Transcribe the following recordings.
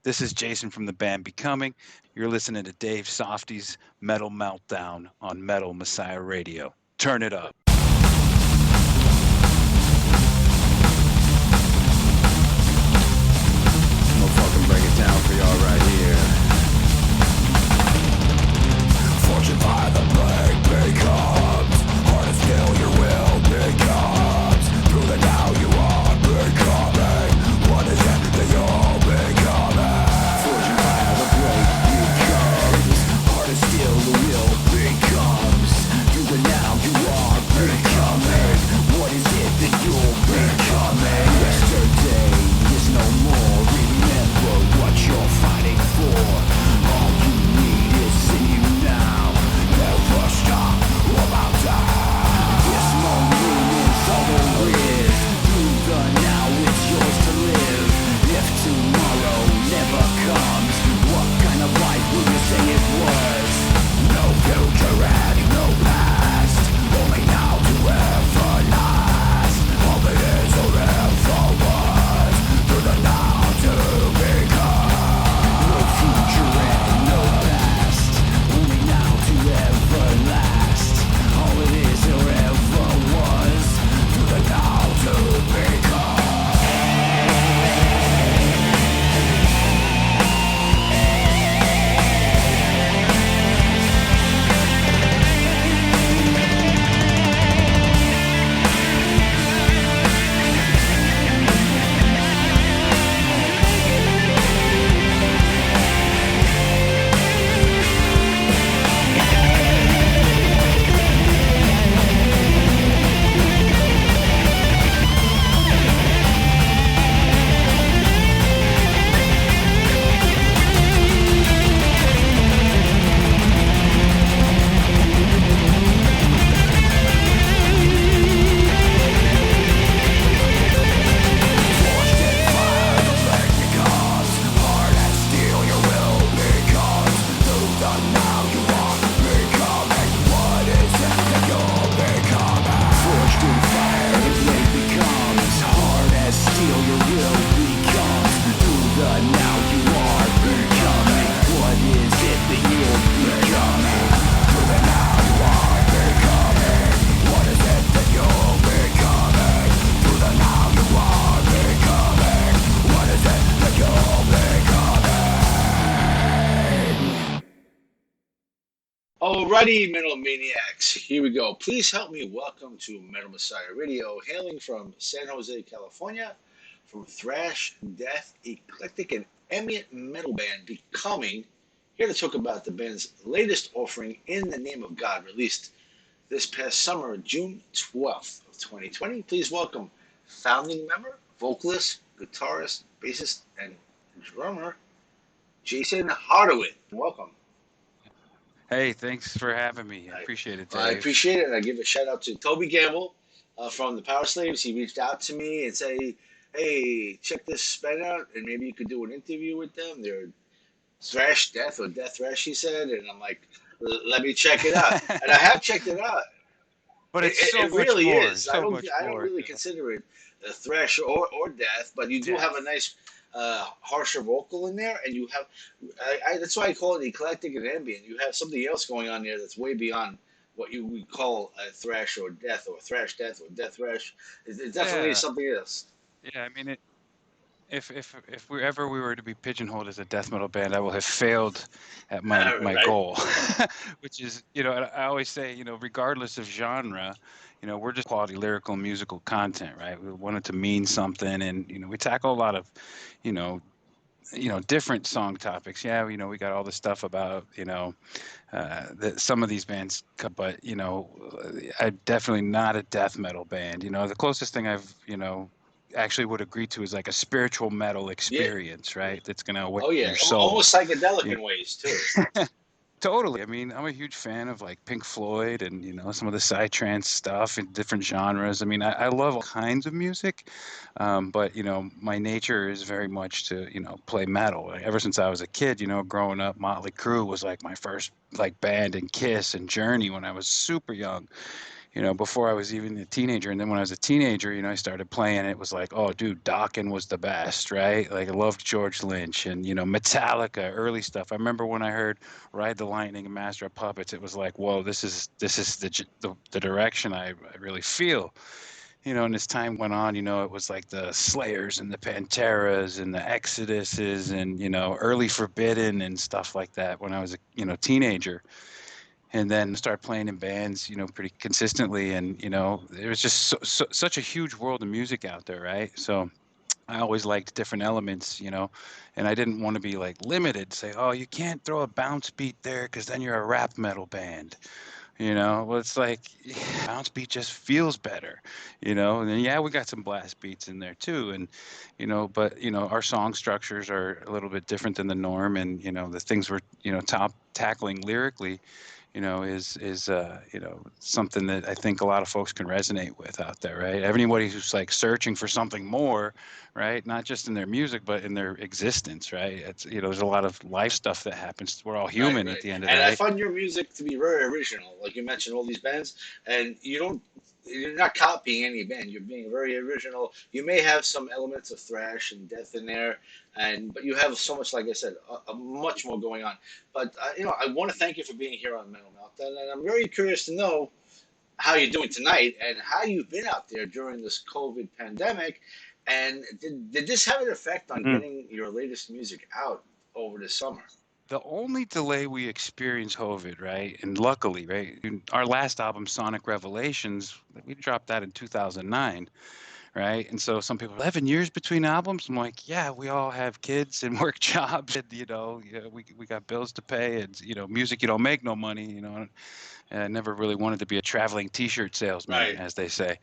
This is Jason from the band Becoming. You're listening to Dave Softee's Metal Meltdown on Metal Messiah Radio. Turn it up. We'll fucking break it down for y'all right here. Fortune by the blade becomes hard to steal your will becomes through the now you are becoming. What is it that you're becoming? Fortune by the blade becomes hard to steal the will becomes through the now you are becoming. What is it that you're becoming? Yesterday is no more. Remember what you're fighting for. All you need is in you now. Never stop or bow down. This moment is all there is. Through the now it's yours to live. If tomorrow never comes, what kind of life will you say it was? No future and no past. Only now to ever last. All that is or ever was. Through the now to become. No future and no past. Only now to ever last. All it is or ever was. Through the now to become. Alrighty, Metal Maniacs, here we go. Please help me welcome to Metal Messiah Radio, hailing from San Jose, California, from Thrash, Death, Eclectic, and Ambient metal band Becoming, here to talk about the band's latest offering, In the Name of God, released this past summer, June 12th of 2020. Please welcome founding member, vocalist, guitarist, bassist, and drummer, Jason Hardouin. Welcome. Hey, thanks for having me. I appreciate it, Dave. I appreciate it. And I give a shout out to Toby Gamble from the Power Slaves. He reached out to me and said, hey, check this band out, and maybe you could do an interview with them. They're Thrash Death or Death Thrash, he said. And I'm like, let me check it out. And I have checked it out. But it's so it much really more. is. I don't really consider it thrash or death, but you do have a nice harsher vocal in there, and you have that's why I call it eclectic and ambient. You have something else going on there that's way beyond what you would call thrash or death or thrash death or death thrash. It definitely is something else. Yeah, I mean, if we were to be pigeonholed as a death metal band, I will have failed at my Right. goal, which is, I always say, regardless of genre, we're just quality lyrical and musical content, right? We want it to mean something, and we tackle a lot of, different song topics. Yeah, we got all the stuff about, that some of these bands, but I'm definitely not a death metal band. The closest thing I've, actually would agree to is like a spiritual metal experience, right? That's gonna awaken your soul. Almost psychedelic in ways too. Totally. I mean, I'm a huge fan of like Pink Floyd and some of the psytrance stuff in different genres. I mean, I love all kinds of music, but my nature is very much to play metal. Like, ever since I was a kid, growing up, Motley Crue was like my first like band, and Kiss and Journey when I was super young. before I was even a teenager. And then when I was a teenager, I started playing. It was like, oh, dude, Dokken was the best, right? Like I loved George Lynch and, Metallica, early stuff. I remember when I heard Ride the Lightning and Master of Puppets, it was like, whoa, this is the direction I really feel. And as time went on, it was like the Slayers and the Panteras and the Exoduses and, early Forbidden and stuff like that when I was a, teenager. And then start playing in bands, pretty consistently. And, there was just such a huge world of music out there, right? So I always liked different elements, and I didn't want to be like limited, say, oh, you can't throw a bounce beat there because then you're a rap metal band. Well, it's like bounce beat just feels better, and then, yeah, we got some blast beats in there too. And, but, our song structures are a little bit different than the norm. And, the things we're, tackling lyrically, is something that I think a lot of folks can resonate with out there, right? Anybody who's like searching for something more, right? Not just in their music, but in their existence, right? It's, there's a lot of life stuff that happens. We're all human Right. at the end of the And day. I find your music to be very original. Like you mentioned, all these bands, and you're not copying any band. You're being very original. You may have some elements of thrash and death in there, but you have so much, like I said, much more going on. But I want to thank you for being here on Metal Meltdown, and I'm very curious to know how you're doing tonight and how you've been out there during this COVID pandemic. And did this have an effect on Mhm. getting your latest music out over the summer? The only delay we experienced COVID, right? And luckily, right, our last album, Sonic Revelations, we dropped that in 2009, right? And so some people, 11 years between albums. I'm like, yeah, we all have kids and work jobs, and yeah, we got bills to pay, and music, you don't make no money, And I never really wanted to be a traveling T-shirt salesman, Right. as they say.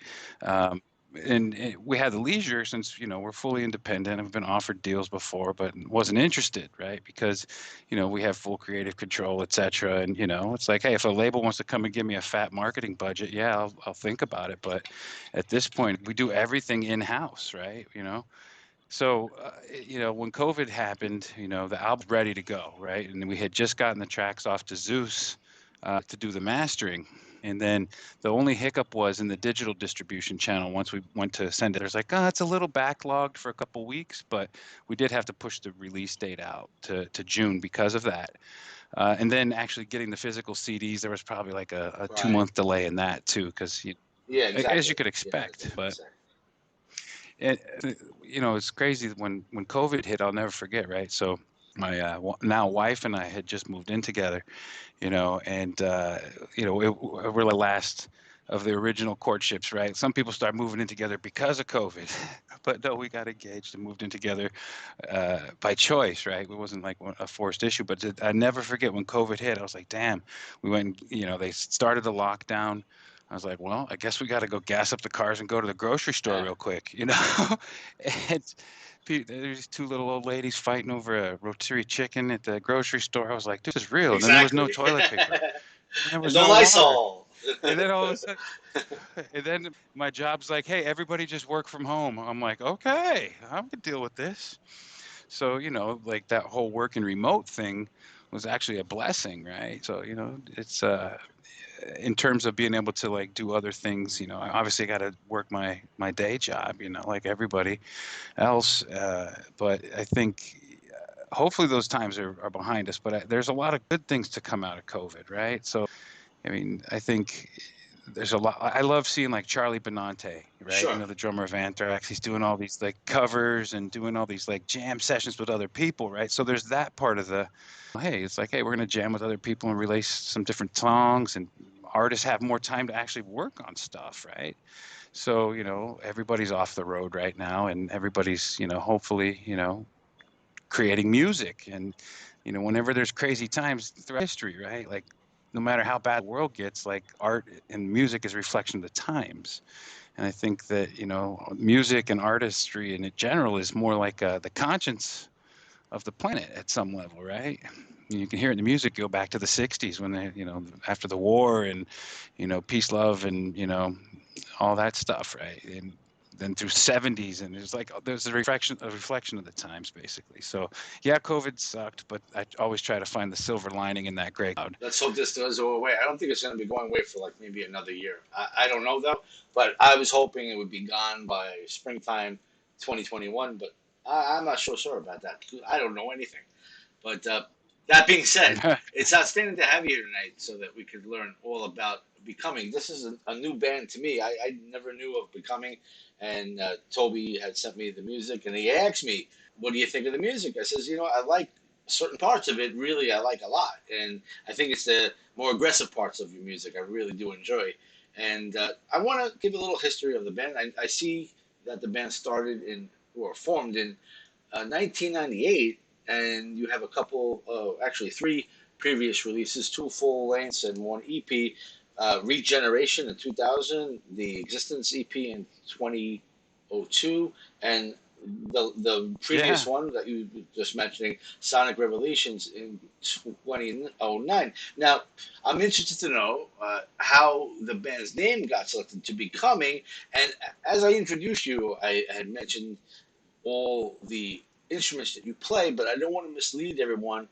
And we had the leisure since we're fully independent. I've been offered deals before, but wasn't interested, right? Because we have full creative control, etc. And it's like, hey, if a label wants to come and give me a fat marketing budget, yeah, I'll think about it. But at this point, we do everything in house, right? So, when COVID happened, the album's ready to go, right? And we had just gotten the tracks off to Zeus to do the mastering. And then the only hiccup was in the digital distribution channel. Once we went to send it, there's like, oh, it's a little backlogged for a couple weeks, but we did have to push the release date out to June because of that. And then actually getting the physical CDs, there was probably like a Right. 2-month delay in that too, because Yeah, exactly. as you could Yeah, expect. But exactly. it's crazy when COVID hit. I'll never forget, right? So my now wife and I had just moved in together, and we're the last of the original courtships, right? Some people start moving in together because of COVID, but no, we got engaged and moved in together by choice, right? It wasn't like a forced issue. But I never forget when COVID hit. I was like, damn. We went, they started the lockdown. I was like, well, I guess we got to go gas up the cars and go to the grocery store Yeah. real quick, and there's two little old ladies fighting over a rotisserie chicken at the grocery store. I was like, this is real. And then there was no toilet paper. There was no no water. Lysol. And then all of a sudden, and then my job's like, hey, everybody just work from home. I'm like, okay, I can deal with this. So, like that whole working remote thing was actually a blessing, right? So, it's in terms of being able to like do other things, I obviously got to work my day job, like everybody else. But I think hopefully those times are behind us. But there's a lot of good things to come out of COVID, right? So, I mean, I think there's a lot. I love seeing like Charlie Benante, right? Sure. The drummer of Anthrax. He's doing all these like covers and doing all these like jam sessions with other people, right? So there's that part of hey, it's like, hey, we're gonna jam with other people and release some different songs, and artists have more time to actually work on stuff, right? So everybody's off the road right now, and everybody's hopefully creating music. And whenever there's crazy times throughout history, right? Like no matter how bad the world gets, like art and music is a reflection of the times. And I think that music and artistry in general is more like the conscience of the planet at some level, right? You can hear it in the music go back to the 60s when they, after the war, and peace, love, and all that stuff, right? And then through 70s, and there's a reflection of the times, basically. So yeah, COVID sucked, but I always try to find the silver lining in that gray cloud. Let's hope this does go away. I don't think it's going to be going away for like maybe another year. I don't know though, but I was hoping it would be gone by springtime 2021, but I'm not sure about that. I don't know anything. But that being said, it's outstanding to have you here tonight so that we could learn all about Becoming. This is a new band to me. I never knew of Becoming, and Toby had sent me the music, and he asked me, what do you think of the music? I says, I like certain parts of it, really, I like a lot. And I think it's the more aggressive parts of your music I really do enjoy. And I want to give a little history of the band. I see that the band started formed in 1998, and you have a couple, actually three previous releases, two full lengths and one EP. Regeneration in 2000, the Existence EP in 2002, and the previous one that you were just mentioning, Sonic Revelations, in 2009. Now, I'm interested to know how the band's name got selected to Becoming, and as I introduced you, I had mentioned all the instruments that you play, but I don't want to mislead everyone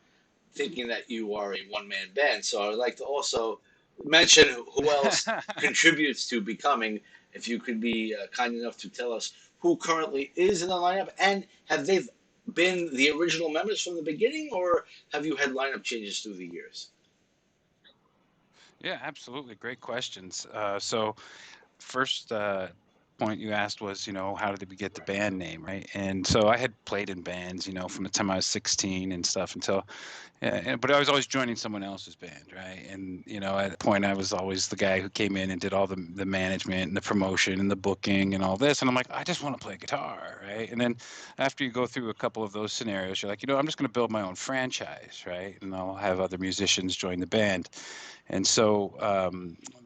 thinking that you are a one-man band. So I'd like to also mention who else contributes to Becoming. If you could be kind enough to tell us who currently is in the lineup, and have they been the original members from the beginning, or have you had lineup changes through the years? Yeah, absolutely. Great questions. So first point you asked was, how did we get the band name, right? And so I had played in bands, from the time I was 16 and stuff until, but I was always joining someone else's band, right? And, at a point I was always the guy who came in and did all the management and the promotion and the booking and all this. And I'm like, I just want to play guitar, right? And then after you go through a couple of those scenarios, you're like, I'm just going to build my own franchise, right? And I'll have other musicians join the band. And so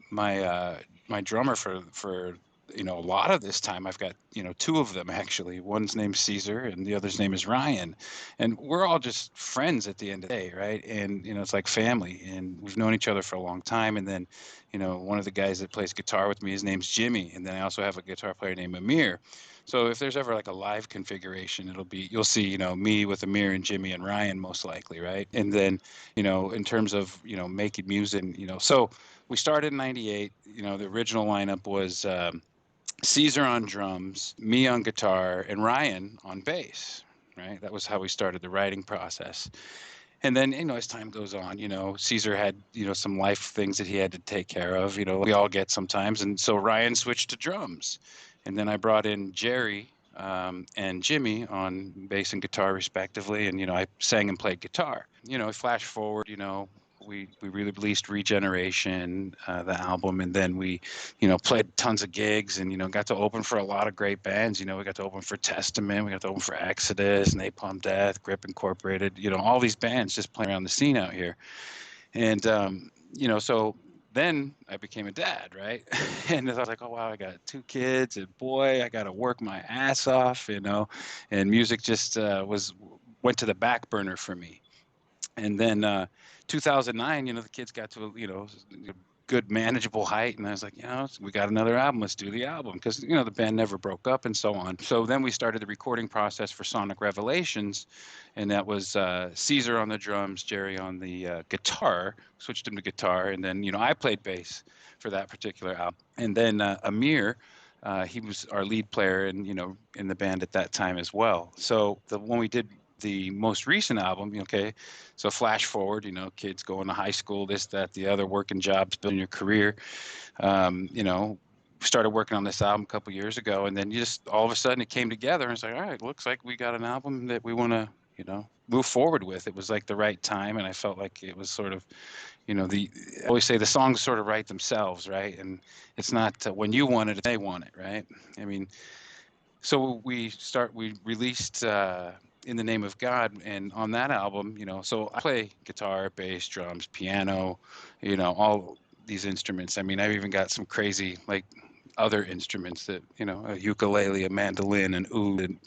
my drummer for a lot of this time, I've got two of them actually. One's named Caesar and the other's name is Ryan, and we're all just friends at the end of the day, right? And it's like family, and we've known each other for a long time. And then one of the guys that plays guitar with me, his name's Jimmy, and then I also have a guitar player named Amir. So if there's ever like a live configuration, you'll see, me with Amir and Jimmy and Ryan most likely, right? And then, in terms of, making music, so we started in 98, the original lineup was Caesar on drums, me on guitar, and Ryan on bass, right? That was how we started the writing process. And then, as time goes on, Caesar had, some life things that he had to take care of, we all get sometimes. And so Ryan switched to drums. And then I brought in Jerry and Jimmy on bass and guitar respectively. And, I sang and played guitar. Flash forward, we released Regeneration, the album, and then we, played tons of gigs and, got to open for a lot of great bands. We got to open for Testament, we got to open for Exodus, Napalm Death, Grip Incorporated, all these bands just playing around the scene out here. And, so then I became a dad, right? And I was like, oh, wow, I got 2 kids, and boy, I got to work my ass off, and music just went to the back burner for me. And then 2009, the kids got to, good manageable height. And I was like, we got another album. Let's do the album. Because, the band never broke up and so on. So then we started the recording process for Sonic Revelations. And that was Caesar on the drums, Jerry on the guitar, switched him to guitar. And then, I played bass for that particular album. And then Amir, he was our lead player and, in the band at that time as well. So when we did the most recent album, so flash forward, kids going to high school, this, that, the other, working jobs, building your career, started working on this album a couple years ago, and then just all of a sudden it came together, and it's like, all right, looks like we got an album that we want to, move forward with. It was like the right time, and I felt like it was sort of, I always say the songs sort of write themselves, right? And it's not when you want it, they want it, right? I mean, so we released In the Name of God, and on that album, so I play guitar, bass, drums, piano, all these instruments. I mean, I've even got some crazy like other instruments that, a ukulele, a mandolin, an oud, and,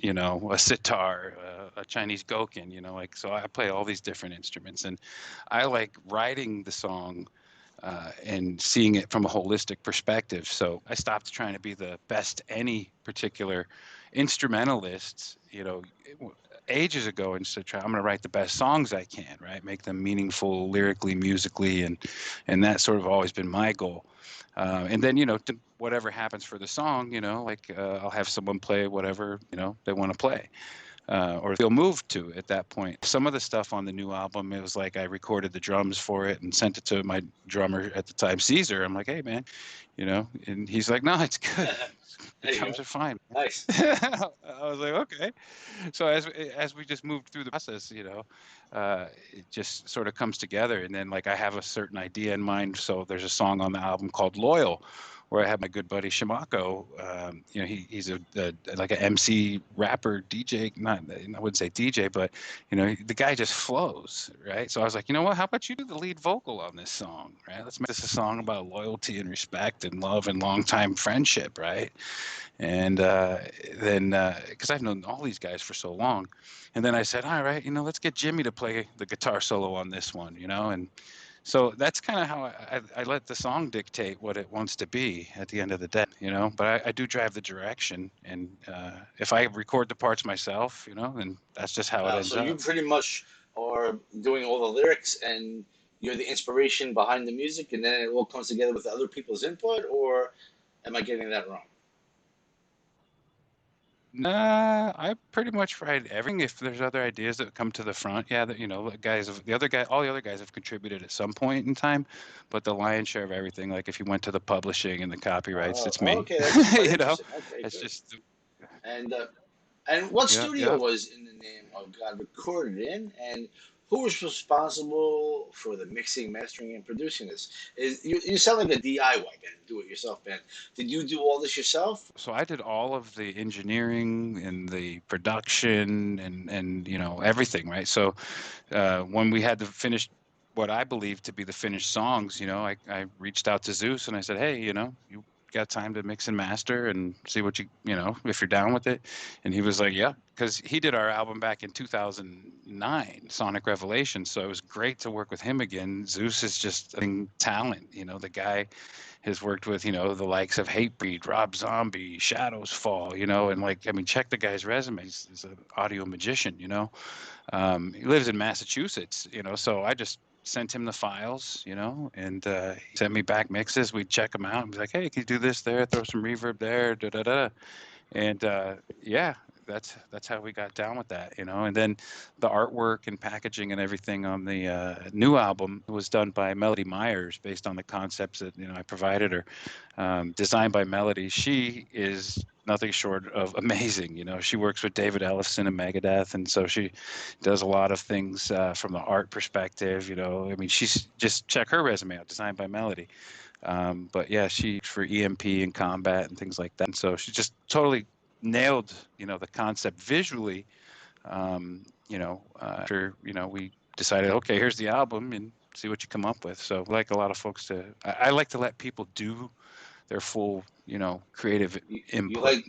a sitar, a Chinese gokin, so I play all these different instruments, and I like writing the song and seeing it from a holistic perspective. So I stopped trying to be the best any particular instrumentalist, ages ago, and so I'm going to write the best songs I can, right? Make them meaningful lyrically, musically, and that's sort of always been my goal. And then, whatever happens for the song, I'll have someone play whatever, they want to play, or feel moved to at that point. Some of the stuff on the new album, it was like I recorded the drums for it and sent it to my drummer at the time, Caesar. I'm like, hey, man, and he's like, no, it's good. The drums are fine. Nice. I was like, okay. So as we just moved through the process, it just sort of comes together. And then like I have a certain idea in mind. So there's a song on the album called Loyal, where I have my good buddy Shimako. He's a like an MC rapper DJ. Not, I wouldn't say DJ, but the guy just flows, right? So I was like, you know what? How about you do the lead vocal on this song, right? Let's make this a song about loyalty and respect and love and longtime friendship, right? And then because I've known all these guys for so long, and then I said, all right, let's get Jimmy to play the guitar solo on this one, and so that's kind of how I let the song dictate what it wants to be at the end of the day, but I do drive the direction. And if I record the parts myself, then that's just how it ends So up. you pretty much are doing all the lyrics and you're the inspiration behind the music, and then it all comes together with other people's input, or am I getting that wrong? Nah, I pretty much write everything. If there's other ideas that come to the front, yeah, that all the other guys have contributed at some point in time, but the lion's share of everything, like if you went to the publishing and the copyrights, it's me. Okay, that's quite interesting. Okay, it's good. just And what studio yeah. was In the Name of God recorded in, and who was responsible for the mixing, mastering, and producing this? You sound like a DIY band, do-it-yourself band. Did you do all this yourself? So I did all of the engineering and the production and everything, right? So when we had the finished, what I believe to be the finished songs, I reached out to Zeus and I said, hey, you got time to mix and master and see what if you're down with it. And he was like, yeah, because he did our album back in 2009, Sonic Revelation. So it was great to work with him again. Zeus is just a talent, the guy has worked with, the likes of Hatebreed, Rob Zombie, Shadows Fall, and check the guy's resume. He's an audio magician, he lives in Massachusetts, so I just sent him the files, and he sent me back mixes. We'd check them out and be like, hey, can you do this there? Throw some reverb there, da-da-da. And yeah, that's how we got down with that, And then the artwork and packaging and everything on the new album was done by Melody Myers based on the concepts that, I provided her, designed by Melody. She is nothing short of amazing. She works with David Ellefson and Megadeth, and so she does a lot of things from the art perspective. She's just check her resume out, designed by Melody. But yeah, she for EMP and Combat and things like that. And so she just totally nailed, the concept visually. After we decided, okay, here's the album and see what you come up with. So like a lot of folks I like to let people do their full, creative input,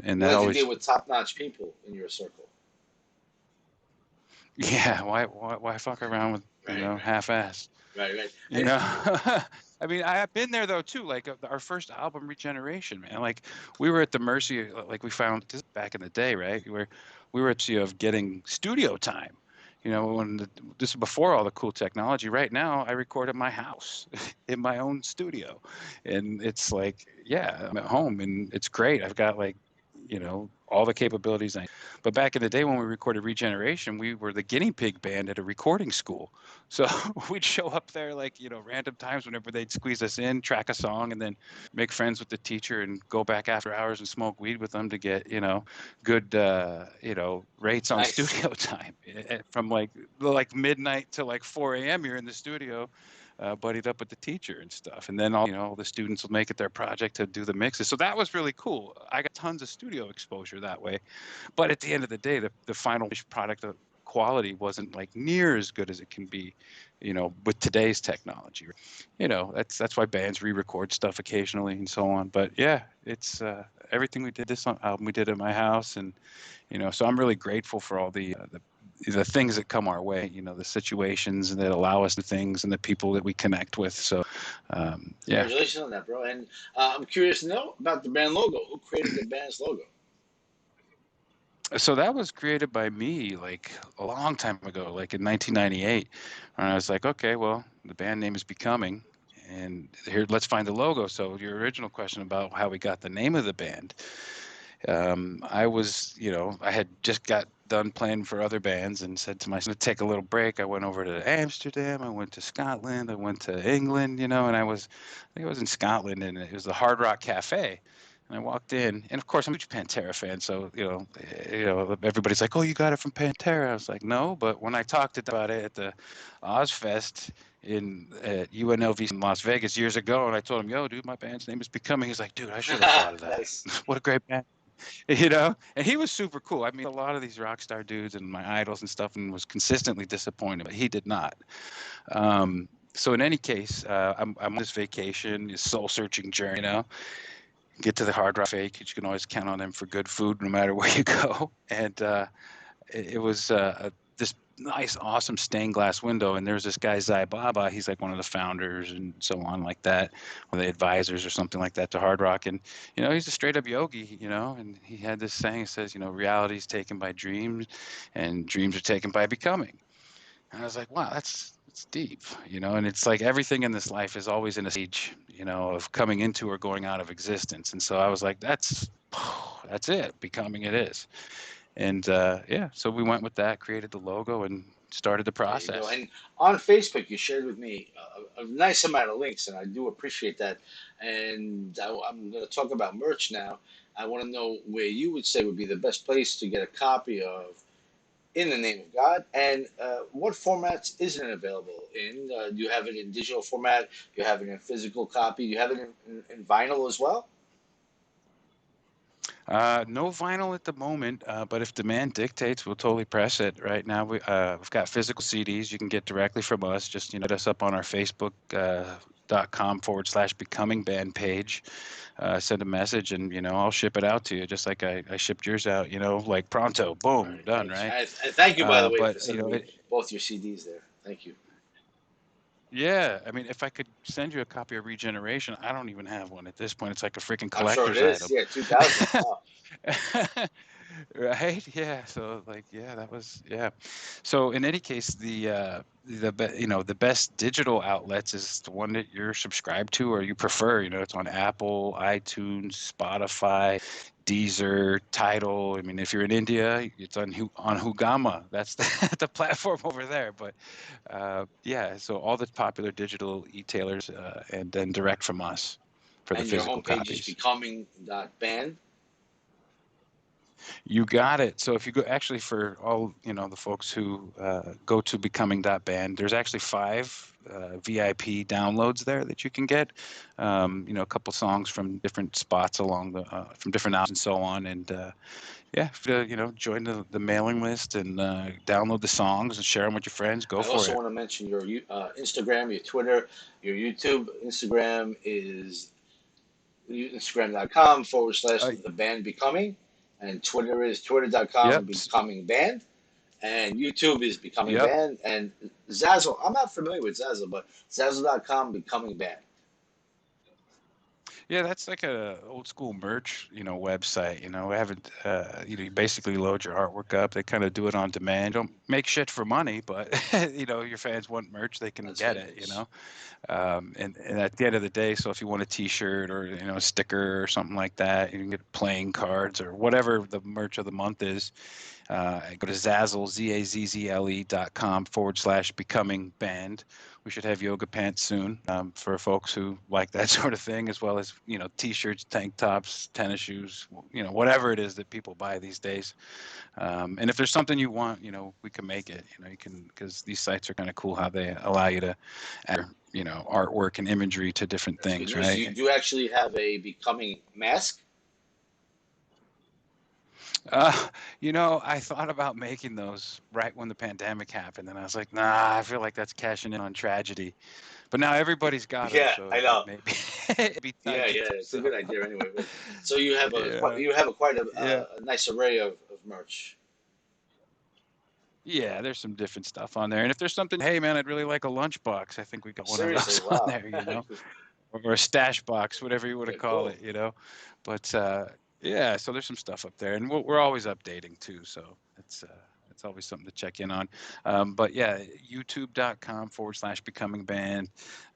and that always deal with top-notch people in your circle. Yeah, why fuck around with half-ass? Right. I've been there though too. Like our first album, Regeneration, man. Like we were at the mercy, like we found this back in the day, right? We were at of getting studio time. This is before all the cool technology. Right now, I record at my house, in my own studio, and it's like, yeah, I'm at home, and it's great. I've got all the capabilities. But back in the day when we recorded Regeneration, we were the guinea pig band at a recording school. So we'd show up there random times whenever they'd squeeze us in, track a song, and then make friends with the teacher and go back after hours and smoke weed with them to get, good, rates on studio time. From like midnight to 4 a.m. you're in the studio. Buddied up with the teacher and stuff, and then all the students will make it their project to do the mixes. So that was really cool. I got tons of studio exposure that way, but at the end of the day, the final product of quality wasn't near as good as it can be, with today's technology. That's why bands re-record stuff occasionally and so on. But yeah, it's everything we did this album we did at my house, and so I'm really grateful for all the the things that come our way, the situations that allow us to things and the people that we connect with. So, yeah. Congratulations on that, bro. And I'm curious to know about the band logo. Who created the band's logo? So that was created by me like a long time ago, like in 1998. And I was like, okay, well, the band name is Becoming, and here, let's find the logo. So your original question about how we got the name of the band, I was, I had just got done playing for other bands and said to myself, take a little break. I went over to Amsterdam. I went to Scotland. I went to England, and I think I was in Scotland, and it was the Hard Rock Cafe. And I walked in, and of course I'm a huge Pantera fan, so everybody's like, "Oh, you got it from Pantera." I was like, "No," but when I talked about it at the Ozfest at UNLV in Las Vegas years ago, and I told him, "Yo, dude, my band's name is Becoming," he's like, "Dude, I should have thought of that. Nice. What a great band." And he was super cool. I mean, a lot of these rock star dudes and my idols and stuff, and was consistently disappointed, but he did not. So in any case, I'm on this vacation, this soul searching journey, get to the Hard Rock Cafe, because you can always count on them for good food no matter where you go. And it was this nice, awesome stained glass window. And there's this guy, Zai Baba. He's like one of the founders and so on like that, one of the advisors or something like that to Hard Rock. And, he's a straight up yogi, and he had this saying, it says, reality is taken by dreams and dreams are taken by becoming. And I was like, wow, it's deep, and it's like everything in this life is always in a stage, of coming into or going out of existence. And so I was like, that's it, becoming it is. And so we went with that, created the logo, and started the process. And on Facebook, you shared with me a nice amount of links, and I do appreciate that. And I'm going to talk about merch now. I want to know where you would say would be the best place to get a copy of In the Name of God, and what formats isn't it available in? Do you have it in digital format? Do you have it in physical copy? Do you have it in vinyl as well? No vinyl at the moment, but if demand dictates, we'll totally press it. Right now, we've got physical CDs you can get directly from us. Just hit us up on our Facebook.com/Becoming Band page. Send a message, and I'll ship it out to you, just like I shipped yours out. Like pronto, boom, done. Right. And thank you, by the way, but for sending me both your CDs there. Thank you. Yeah, I mean, if I could send you a copy of Regeneration, I don't even have one at this point. It's like a freaking I'm sure collector's it is. item. Yeah, 2000. Wow. Right? Yeah. So that was. So in any case, the best digital outlets is the one that you're subscribed to or you prefer. It's on Apple, iTunes, Spotify, Deezer, Tidal. I mean, if you're in India, it's on Hungama. That's the platform over there. But so all the popular digital e-tailers, and then direct from us for the physical copies. And your homepage is becoming.band. You got it. So if you go, actually, for all the folks who go to becoming.band, there's actually 5 VIP downloads there that you can get. A couple songs from different spots along from different albums and so on. And join the mailing list and download the songs and share them with your friends. Go for it. I also want to mention your Instagram, your Twitter, your YouTube. Instagram is instagram.com/the band Becoming. And Twitter is twitter.com Becoming Band. And YouTube is Becoming Band. And Zazzle, I'm not familiar with Zazzle, but Zazzle.com Becoming Band. Yeah, that's like a old school merch, website. We haven't, you basically load your artwork up. They kind of do it on demand. Don't make shit for money, but your fans want merch, they can get it. And at the end of the day, so if you want a T-shirt or a sticker or something like that, you can get playing cards or whatever the merch of the month is. Go to Zazzle, zazzle.com/Becoming Band. We should have yoga pants soon for folks who like that sort of thing, as well as T-shirts, tank tops, tennis shoes, whatever it is that people buy these days. And if there's something you want, we can make it. You can, because these sites are kind of cool how they allow you to add artwork and imagery to different things, right? You do actually have a Becoming mask? I thought about making those right when the pandemic happened, and I was like, nah, I feel like that's cashing in on tragedy. But now everybody's got it. Yeah, so I know. Maybe it's a good idea anyway. But, so you have quite a nice array of merch. Yeah, there's some different stuff on there. And if there's something, hey man, I'd really like a lunchbox. I think we got one of Seriously, those on wow. there, or a stash box, whatever you want to Okay, call cool. it. But yeah, so there's some stuff up there, and we're always updating too. So it's always something to check in on. But yeah, youtube.com/becoming band,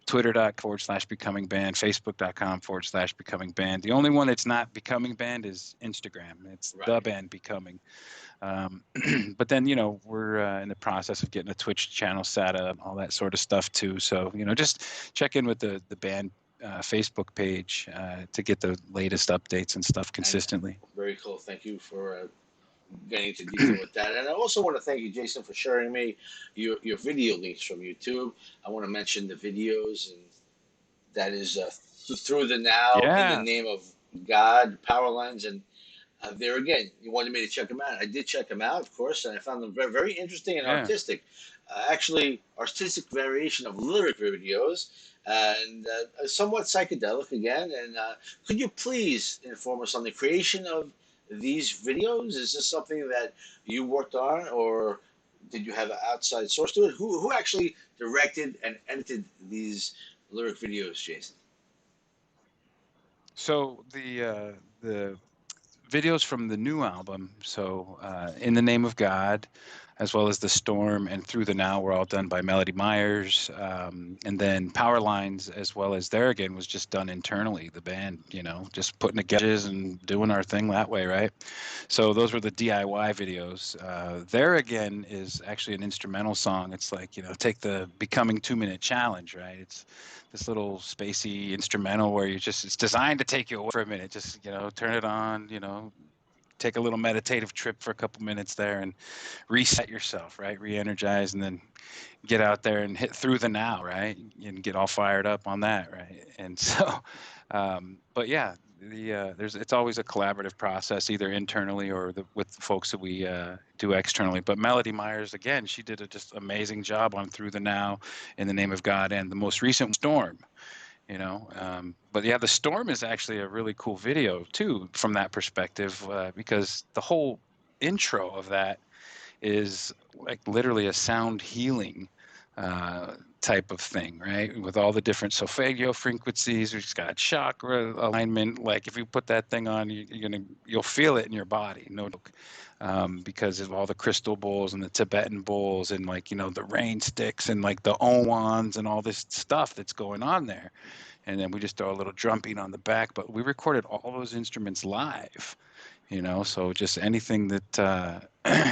twitter.com/becoming band, facebook.com/becoming band. The only one that's not becoming band is Instagram. It's the Right. band becoming. Um, but then, we're in the process of getting a Twitch channel set up, all that sort of stuff too. So, just check in with the band Facebook page to get the latest updates and stuff And consistently. very cool. Thank you for getting into detail with that. And I also want to thank you, Jason, for sharing me your video links from YouTube. I want to mention the videos, and that is Through the Now, In the Yeah, Name of God, Power Lines, and there again, you wanted me to check them out. I did check them out, of course, and I found them very, very interesting and yeah. artistic. Actually, artistic variation of lyric videos and somewhat psychedelic again. And could you please inform us on the creation of these videos? Is this something that you worked on, or did you have an outside source to it? Who actually directed and edited these lyric videos, Jason? So the videos from the new album, so In the Name of God, as well as The Storm and Through the Now, were all done by Melody Myers. And then Power Lines, as well as There Again, was just done internally, the band, just putting together and doing our thing that way, right? So those were the DIY videos. There Again is actually an instrumental song. It's like, take the Becoming 2-minute challenge, right? It's this little spacey instrumental where it's designed to take you away for a minute. Just, turn it on, take a little meditative trip for a couple minutes there and reset yourself, right? Re-energize, and then get out there and hit Through the Now, right? And get all fired up on that, right? And so, but yeah, it's always a collaborative process, either internally or with the folks that we do externally. But Melody Myers, again, she did a just amazing job on Through the Now, In the Name of God, and the most recent Storm. But yeah, The Storm is actually a really cool video too from that perspective, because the whole intro of that is like literally a sound healing type of thing, right? With all the different solfeggio frequencies, we've got chakra alignment. Like if you put that thing on, you'll feel it in your body, no joke. Because of all the crystal bowls and the Tibetan bowls and like the rain sticks and like the owans and all this stuff that's going on there. And then we just throw a little drum beat on the back, but we recorded all those instruments live. So just anything that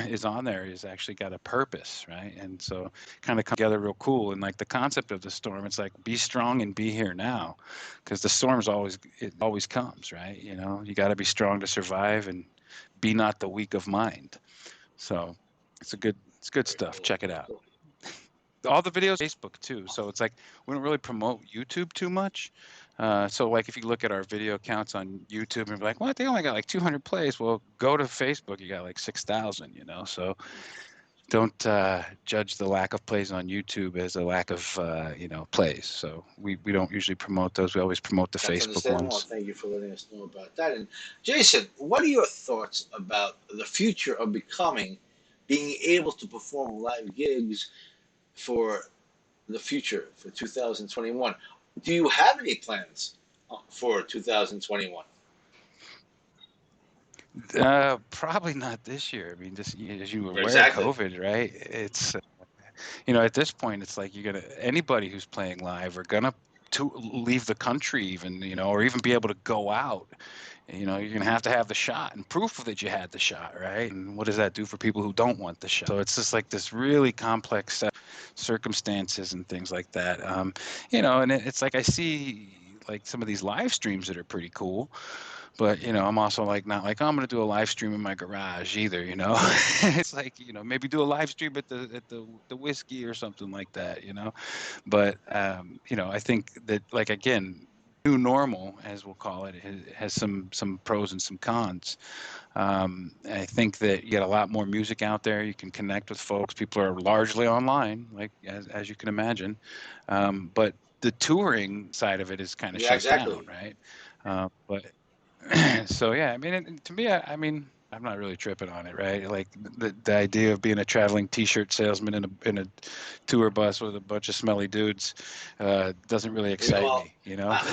is on there is actually got a purpose, right? And so kind of come together real cool. And like the concept of the storm, it's like be strong and be here now, because the storm's always comes, right? You got to be strong to survive and be not the weak of mind. So it's good Very stuff. cool. Check it Very out. cool. All the videos on Facebook too. So it's like we don't really promote YouTube too much. So like if you look at our video accounts on YouTube and be like, what, they only got like 200 plays. Well, go to Facebook, you got like 6,000. So don't judge the lack of plays on YouTube as a lack of plays. So we don't usually promote those. We always promote the That's Facebook understandable. ones. Thank you for letting us know about that. And Jason, what are your thoughts about the future of becoming, being able to perform live gigs for the future for 2021? Do you have any plans for 2021? Probably not this year. I mean, just as you were aware, Exactly. COVID, right? It's at this point, it's like anybody who's playing live are gonna to leave the country, even or even be able to go out. You're gonna have the shot and proof that you had the shot, right? And what does that do for people who don't want the shot? So it's just like this really complex set of circumstances and things like that. And it's like I see like some of these live streams that are pretty cool. But I'm also like not like, oh, I'm gonna do a live stream in my garage either. It's like maybe do a live stream at the whiskey or something like that. But I think that like again, new normal as we'll call it has some pros and some cons. I think that you get a lot more music out there. You can connect with folks. People are largely online, like as you can imagine. But the touring side of it is kind of Yeah, shut down, exactly. right? But so yeah, I mean, to me, I mean, I'm not really tripping on it, right? Like the idea of being a traveling T-shirt salesman in a tour bus with a bunch of smelly dudes doesn't really excite Well, me, you know. I,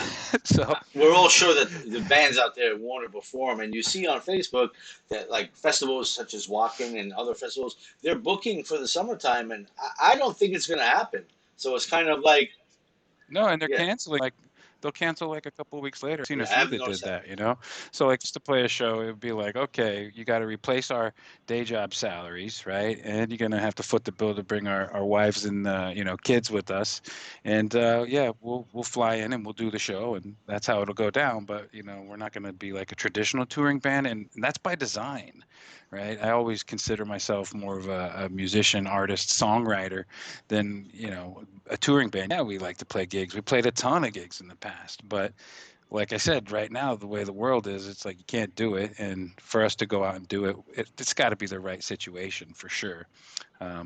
So we're all sure that the bands out there want to perform, and you see on Facebook that like festivals such as Wacken and other festivals, they're booking for the summertime, and I don't think it's going to happen. So it's kind of like, no, and they're yeah, canceling like they'll cancel like a couple of weeks later. I've seen a yeah, I few haven't that did noticed that. that, you know. So like just to play a show, it would be like, okay, you got to replace our day job salaries, right? And you're gonna have to foot the bill to bring our wives and kids with us. And yeah, we'll fly in and we'll do the show, and that's how it'll go down. But we're not gonna be like a traditional touring band, and that's by design, right? I always consider myself more of a musician, artist, songwriter than a touring band. Yeah, we like to play gigs. We played a ton of gigs in the past, but like I said, right now the way the world is, it's like you can't do it. And for us to go out and do it's got to be the right situation for sure.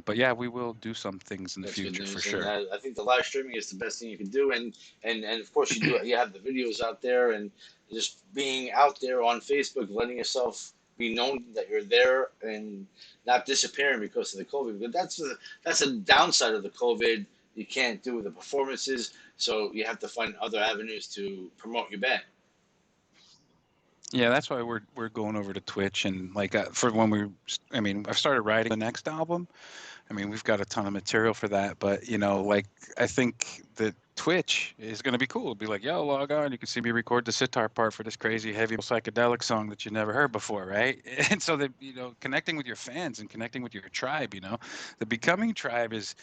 But yeah, we will do some things in the That's good future for news, and sure. I think the live streaming is the best thing you can do, and of course you have the videos out there, and just being out there on Facebook, letting yourself be known that you're there and not disappearing because of the COVID. But that's a downside of the COVID. You can't do the performances, so you have to find other avenues to promote your band. Yeah, that's why we're going over to Twitch and like for when I mean, I've started writing the next album. I mean, we've got a ton of material for that, but like I think that Twitch is going to be cool. It'll be like, yo, log on. You can see me record the sitar part for this crazy heavy psychedelic song that you never heard before, right? And so that connecting with your fans and connecting with your tribe, the becoming tribe is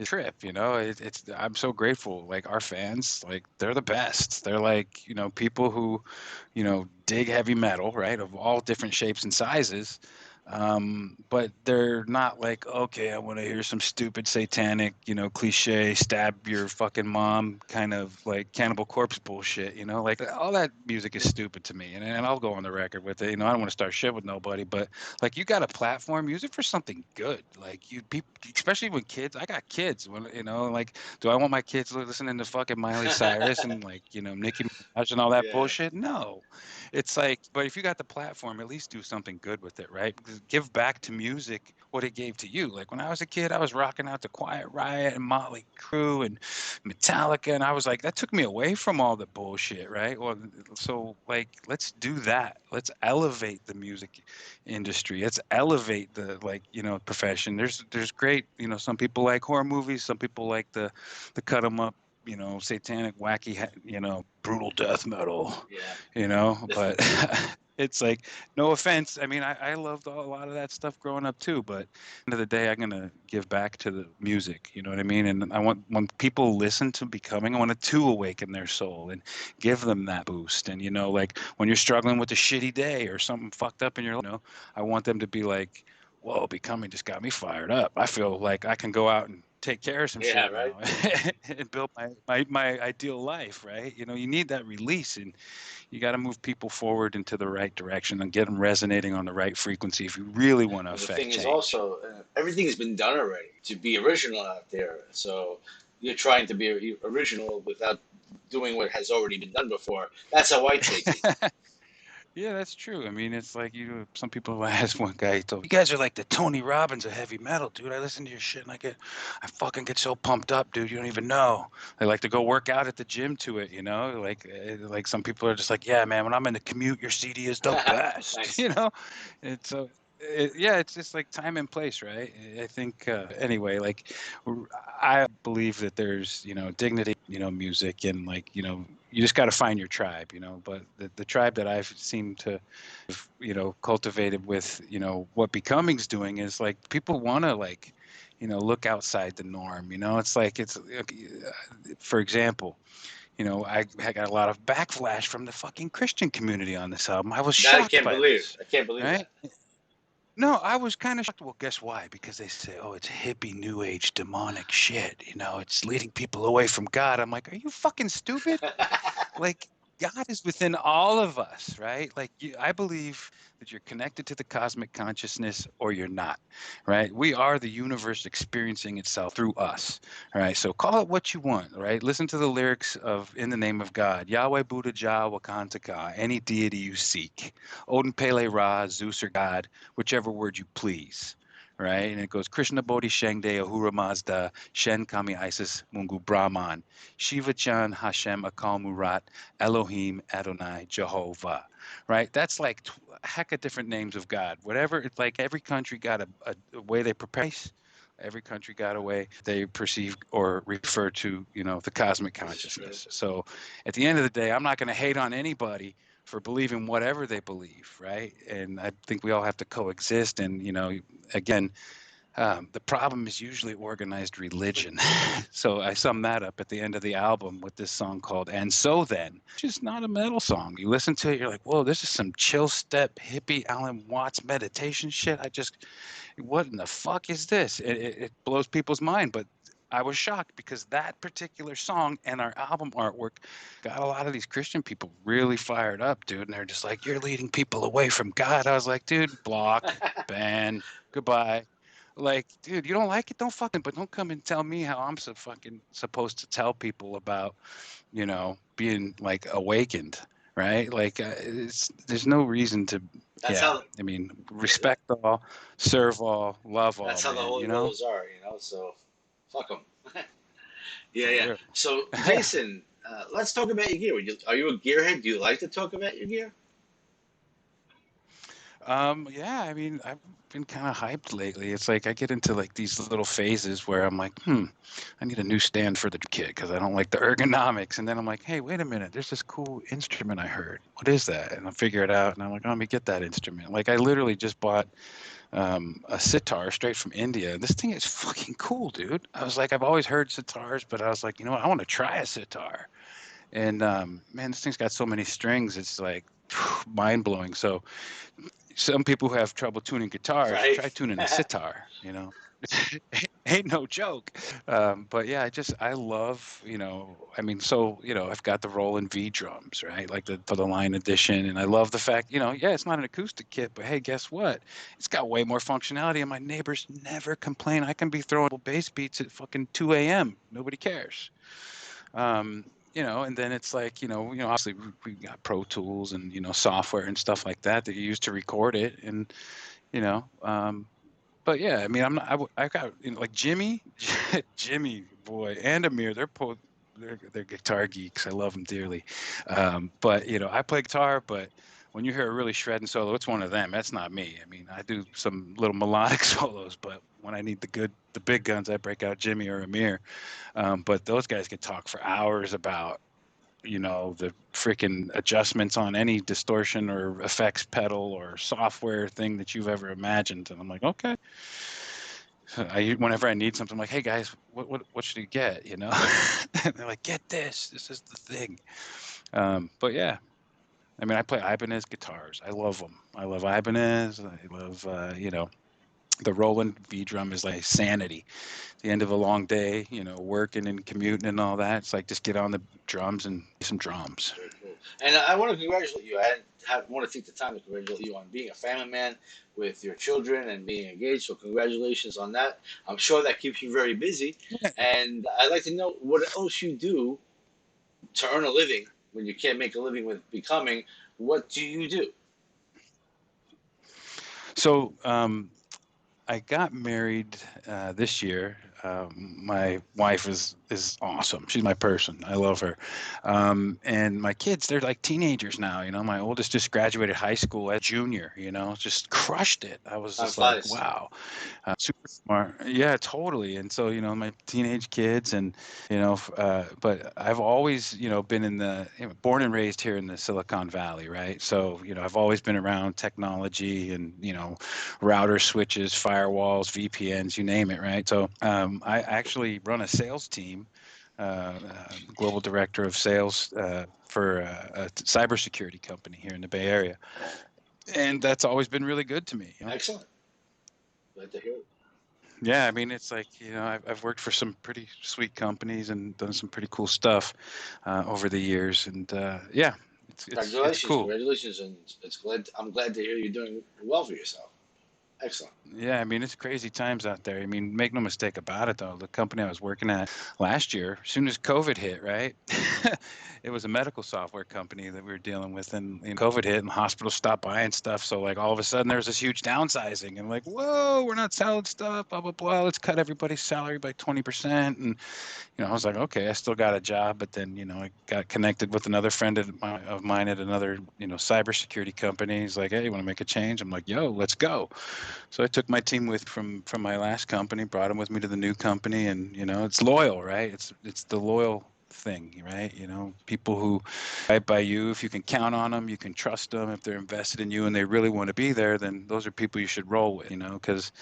trip. It's I'm so grateful. Like our fans, like they're the best. They're like people who dig heavy metal, right, of all different shapes and sizes. But they're not like, okay, I want to hear some stupid satanic, cliche, stab your fucking mom kind of like Cannibal Corpse bullshit, like all that music is stupid to me. And I'll go on the record with it. I don't want to start shit with nobody, but like you got a platform, use it for something good. Like you people, especially when kids, I got kids, when, like, do I want my kids listening to fucking Miley Cyrus and like, Nicki Minaj and all that Yeah. bullshit? No. It's like, but if you got the platform, at least do something good with it, right? Because give back to music what it gave to you. Like when I was a kid, I was rocking out to Quiet Riot and Motley Crue and Metallica, and I was like, that took me away from all the bullshit, right? Well, so like, let's do that. Let's elevate the music industry. Let's elevate the profession. There's great, some people like horror movies, some people like the cut 'em up, satanic, wacky, brutal death metal, Yeah. but it's like, no offense. I mean, I loved a lot of that stuff growing up too, but at the end of the day, I'm going to give back to the music, you know what I mean? And I want, when people listen to Becoming, I want to awaken their soul and give them that boost. And, like when you're struggling with a shitty day or something fucked up in your life, I want them to be like, whoa, Becoming just got me fired up. I feel like I can go out and take care of some Yeah, shit right. now and build my ideal life, right? You need that release, and you got to move people forward into the right direction and get them resonating on the right frequency if you really want to Well, the affect thing is change. also, everything has been done already to be original out there. So you're trying to be original without doing what has already been done before. That's how I take it. Yeah, that's true. I mean, it's like some people asked one guy, he told me, you guys are like the Tony Robbins of heavy metal, dude. I listen to your shit and I fucking get so pumped up, dude. You don't even know. I like to go work out at the gym to it, like some people are just like, yeah, man, when I'm in the commute, your CD is the best, Nice. It's yeah, it's just like time and place, right? I think, anyway, like I believe that there's, dignity, music and like, you just got to find your tribe, but the tribe that I've seemed to, cultivated with, what Becoming's doing is like people want to like, look outside the norm, it's like, for example, I got a lot of backlash from the fucking Christian community on this album. I was That I shocked can't by believe. this, I can't believe right? that. No, I was kind of shocked. Well, guess why? Because they say, oh, it's hippie, new age, demonic shit. It's leading people away from God. I'm like, are you fucking stupid? Like, God is within all of us, right? Like I believe that you're connected to the cosmic consciousness or you're not, right? We are the universe experiencing itself through us, right? So call it what you want, right? Listen to the lyrics of "In the Name of God," Yahweh, Buddha, Jah, Wakantaka, any deity you seek, Odin, Pele, Ra, Zeus, or God, whichever word you please. Right, and it goes Krishna Bodhi Shangde Ahura Mazda Shen Kami Isis Mungu Brahman Shiva Chan Hashem Akal Murat Elohim, Adonai, Jehovah, right? That's like a heck of different names of God. Whatever, it's like every country got a way they prepare. Every country got a way they perceive or refer to, the cosmic consciousness. So at the end of the day, I'm not going to hate on anybody for believing whatever they believe, right? And I think we all have to coexist. And, again, the problem is usually organized religion. So I sum that up at the end of the album with this song called "And So Then," which is not a metal song. You listen to it, you're like, whoa, this is some chill step, hippie Alan Watts meditation shit. What in the fuck is this? It blows people's mind. But I was shocked because that particular song and our album artwork got a lot of these Christian people really fired up, dude. And they're just like, you're leading people away from God. I was like, dude, block, ban, goodbye. Like, dude, you don't like it? But don't come and tell me how I'm so fucking supposed to tell people about, being like awakened, right? Like, there's no reason to. That's how. I mean, respect all, serve all, love all. That's how the holy rollers are, So, fuck them. Yeah. Sure. So, Jason, let's talk about your gear. Are you a gearhead? Do you like to talk about your gear? Yeah, I mean, I've been kind of hyped lately. It's like I get into like these little phases where I'm like, I need a new stand for the kit because I don't like the ergonomics. And then I'm like, hey, wait a minute, there's this cool instrument I heard. What is that? And I figure it out, and I'm like, oh, let me get that instrument. Like I literally just bought a sitar straight from India. This thing is fucking cool, dude. I was like, I've always heard sitars, but I was like, I want to try a sitar. And man, this thing's got so many strings. It's like mind blowing. So some people who have trouble tuning guitars, try tuning a sitar, ain't no joke. But yeah, I love, I've got the Roland V drums, right? Like for the line edition. And I love the fact, it's not an acoustic kit, but hey, guess what? It's got way more functionality and my neighbors never complain. I can be throwing bass beats at fucking 2 a.m. Nobody cares. And then it's like, obviously we got Pro Tools and, software and stuff like that you use to record it. And, but yeah, I mean, I got, like Jimmy, boy, and Amir, they're guitar geeks. I love them dearly. But, I play guitar, but when you hear a really shredding solo, it's one of them. That's not me. I mean, I do some little melodic solos, but when I need the big guns, I break out Jimmy or Amir. But those guys can talk for hours about, the freaking adjustments on any distortion or effects pedal or software thing that you've ever imagined. And I'm like, okay. Whenever I need something, I'm like, hey guys, what should you get? And they're like, get this. This is the thing. But yeah. I mean, I play Ibanez guitars. I love them. I love Ibanez. I love, the Roland V drum is like sanity. The end of a long day, working and commuting and all that. It's like just get on the drums and play some drums. Very cool. And I want to congratulate you. I want to take the time to congratulate you on being a family man with your children and being engaged. So congratulations on that. I'm sure that keeps you very busy. Yeah. And I'd like to know what else you do to earn a living when you can't make a living with becoming. What do you do? So I got married this year. My wife is awesome. She's my person. I love her. And my kids, they're like teenagers now. My oldest just graduated high school as junior, just crushed it. I was just like, wow, super smart. Yeah, totally. And so, my teenage kids and, but I've always, been born and raised here in the Silicon Valley, right? So, I've always been around technology and, router switches, firewalls, VPNs, you name it, right? So I actually run a sales team, global director of sales for a cybersecurity company here in the Bay Area. And that's always been really good to me. Excellent. Glad to hear it. Yeah, I mean, it's like, I've worked for some pretty sweet companies and done some pretty cool stuff over the years. And yeah, It's cool. Congratulations, and I'm glad to hear you're doing well for yourself. Excellent. Yeah, I mean, it's crazy times out there. I mean, make no mistake about it, though. The company I was working at last year, as soon as COVID hit, right? It was a medical software company that we were dealing with, and COVID hit, and hospitals stopped buying stuff. So, like, all of a sudden, there was this huge downsizing, and like, whoa, we're not selling stuff, blah blah blah. Let's cut everybody's salary by 20%. And I was like, okay, I still got a job, but then, I got connected with another friend of mine at another, cybersecurity company. He's like, hey, you want to make a change? I'm like, yo, let's go. So I took my team with from my last company, brought them with me to the new company, and it's loyal, right? It's the loyal thing, right? People who right by you, if you can count on them, you can trust them. If they're invested in you and they really want to be there, then those are people you should roll with, because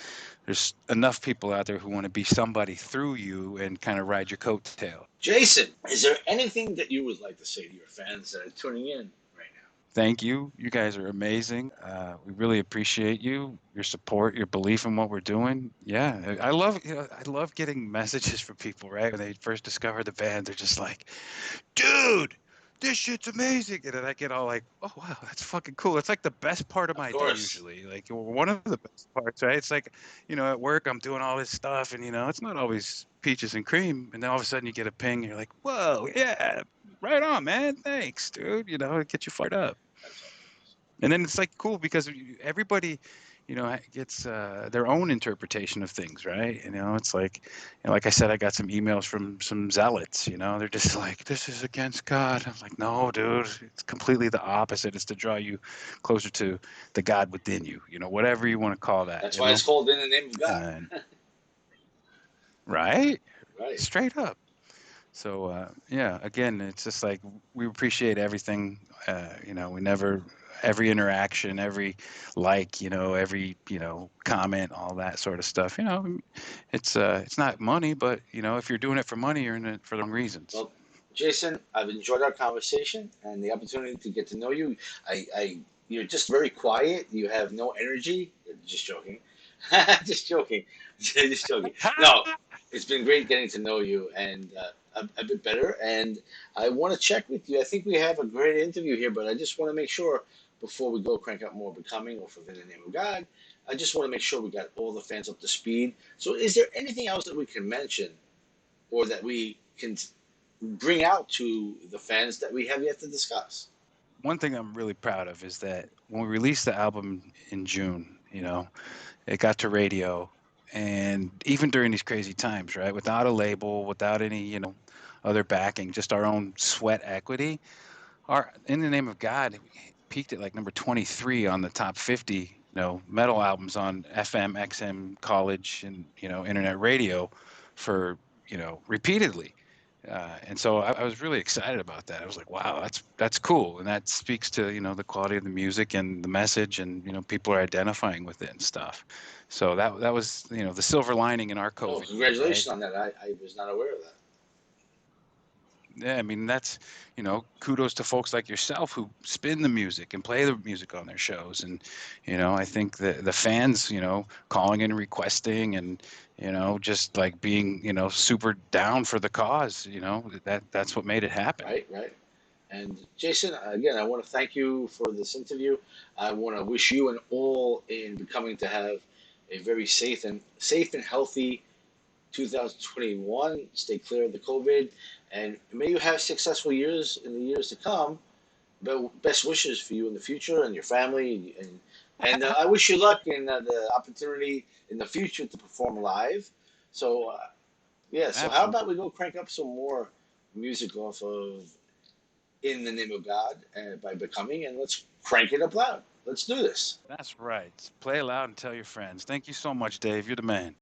there's enough people out there who want to be somebody through you and kind of ride your coattail. Jason, is there anything that you would like to say to your fans that are tuning in right now? Thank you. You guys are amazing. We really appreciate you, your support, your belief in what we're doing. Yeah, I love getting messages from people, right? When they first discover the band, they're just like, dude, this shit's amazing. And then I get all like, oh, wow, that's fucking cool. It's like the best part of my day usually. Like one of the best parts, right? It's like, at work, I'm doing all this stuff and, it's not always peaches and cream. And then all of a sudden you get a ping and you're like, whoa, yeah, right on, man. Thanks, dude. It gets you fired up. And then it's like cool because everybody, gets their own interpretation of things, right? It's like, like I said, I got some emails from some zealots, they're just like, this is against God. I'm like, no, dude, it's completely the opposite. It's to draw you closer to the God within you, whatever you want to call that. That's why it's called In the Name of God. Right? Straight up. So, again, it's just like, we appreciate everything. We never, every interaction, every every, comment, all that sort of stuff, it's not money, but, if you're doing it for money, you're in it for the wrong reasons. Well, Jason, I've enjoyed our conversation and the opportunity to get to know you. You're just very quiet. You have no energy. Just joking. Just joking. Just joking. No, it's been great getting to know you and a bit better. And I want to check with you. I think we have a great interview here, but I just want to make sure before we go crank out more Becoming or For the Name of God, I just want to make sure we got all the fans up to speed. So is there anything else that we can mention or that we can bring out to the fans that we have yet to discuss? One thing I'm really proud of is that when we released the album in June, it got to radio, and even during these crazy times, right, without a label, without any, other backing, just our own sweat equity, our In the Name of God peaked at like number 23 on the top 50, metal albums on FM, XM, college, and, internet radio for, repeatedly. And so I was really excited about that. I was like, wow, that's cool. And that speaks to, the quality of the music and the message, and, people are identifying with it and stuff. So that was, the silver lining in our COVID. Oh, congratulations on that. I was not aware of that. Yeah, I mean, that's, kudos to folks like yourself who spin the music and play the music on their shows. And, I think the fans, calling and requesting and, just like being, super down for the cause, that's what made it happen. Right. And Jason, again, I want to thank you for this interview. I want to wish you and all in Becoming to have a very safe and healthy 2021. Stay clear of the COVID, and may you have successful years in the years to come. Best wishes for you in the future and your family, and I wish you luck in the opportunity in the future to perform live. So, so how about we go crank up some more music off of In the Name of God by Becoming, and let's crank it up loud. Let's do this. That's right. Play loud and tell your friends. Thank you so much, Dave. You're the man.